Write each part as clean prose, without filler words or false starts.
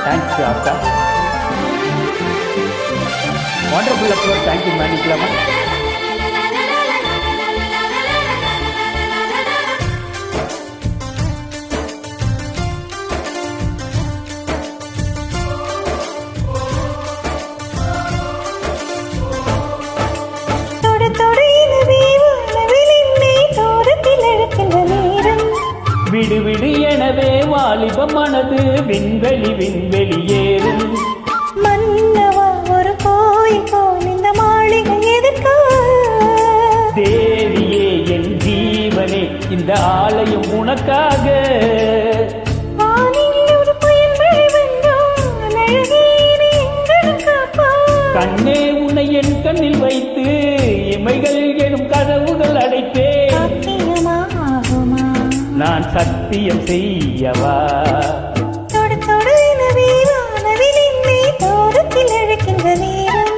Thanks ஆத்தா. Wonderful approach. Thank you மேனிக்கலாமா. விடு விடு எனவே வாலிப மனது விண்வெளி விண்வெளி ஏறும். மன்னவா ஒரு கோயில் போல் இந்த மாளிகை எதற்கா? தேவியே என் ஜீவனே இந்த ஆலயம் உனக்காக. கண்ணே உன்னை என் கண்ணில் வைத்து இமைகள் எனும் கதவுகள் அடைத்தே. நான் சத்தியம் செய்யவா? தொடு தொடு எனவே வானவில் என்னை தூரத்தில் அழைக்கின்ற நேரம்.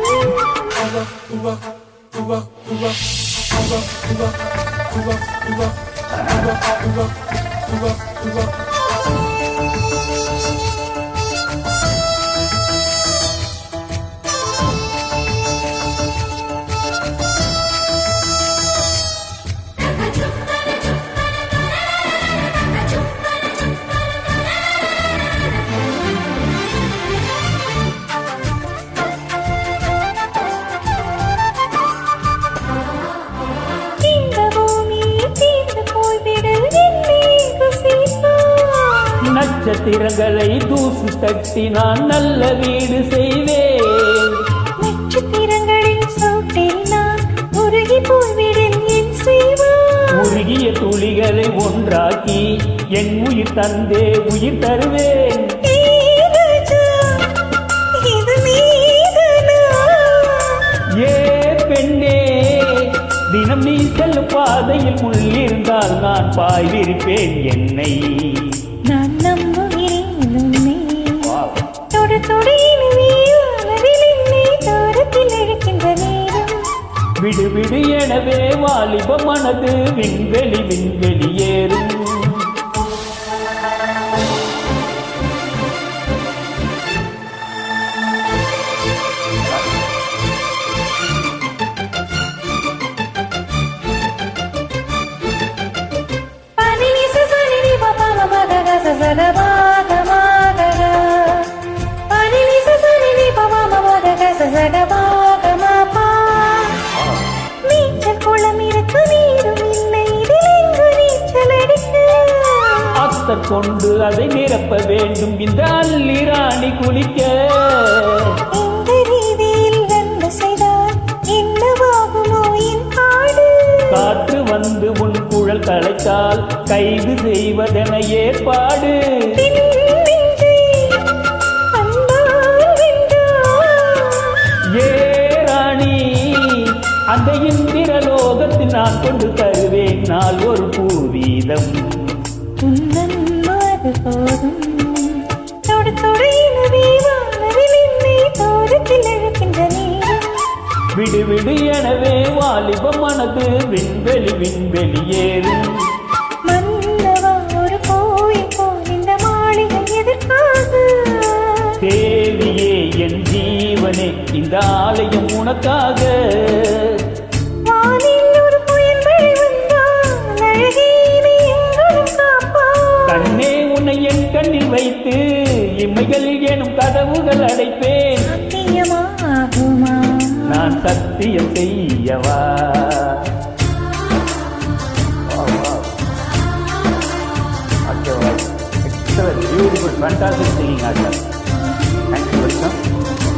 நட்சத்திரங்களை தூசு தட்டி நான் நல்ல வீடு செய்வேன். நட்சத்திரங்களின் சூட்டில் நான் உருகி போய்விடேன் என் செய்வான். உருகிய துளிகளை ஒன்றாக்கி என் உயிர் தந்தே உயிர் தருவேன். ஏ பெண்ணே தினம் நீ செல்லும் பாதையில் முள்ளிருந்தால் நான் பாய்விருப்பேன் என்னை. நான் நம்புகிறேன் உன்னை. தொடு தொடு எனவே வானவில் என்னை தூரத்தில் அழைக்கின்ற நேரம். விடு விடு எனவே வாலிப மனது விண்வெளி விண்வெளி ஏறும். நீச்சல் குளம் இருக்கு நீரும் இல்லை இதில் எங்கு நீச்சல் அடிக்க. அத்தர் கொண்டு அதை நிரப்ப வேண்டும் இந்த அல்லி ராணி குளிக்க. இந்த ரீதியில் வந்து செய்தால் என்னவாகுமோ என் பாடு? காற்று வந்து உன் குழல் களைத்தால் கைது செய்வதென ஏற்பாடு. ஏ ராணி அந்த இந்திரலோகத்தில் நான் கொண்டு தருவேன் நாள் ஒரு பூவீதம். அது போதும். தொடு தொடு எனவே வானவில் என்னை தூரத்தில் அழைக்கின்ற நேரம். விடு விடு எனவே வாலிப மனது விண்வெளி விண்வெளி ஏறும். மன்னவா ஒரு கோயில் போல் இந்த மாளிகை எதற்காக? தேவியே என் ஜீவனே இந்த ஆலயம் உனக்காக. வானில் ஒரு புயல் மழை வந்தால் அழகே நீ எங்களும் காப்பாய். கண்ணே உன்னை என் கண்ணில் வைத்து இமைகள் எனும் கதவுகள் அடைப்பேன். சத்தியமாகுமா? நான் சத்தியம் செய்யவா? Excellent, beautiful, fantastic singing, Asha. Thank you, welcome.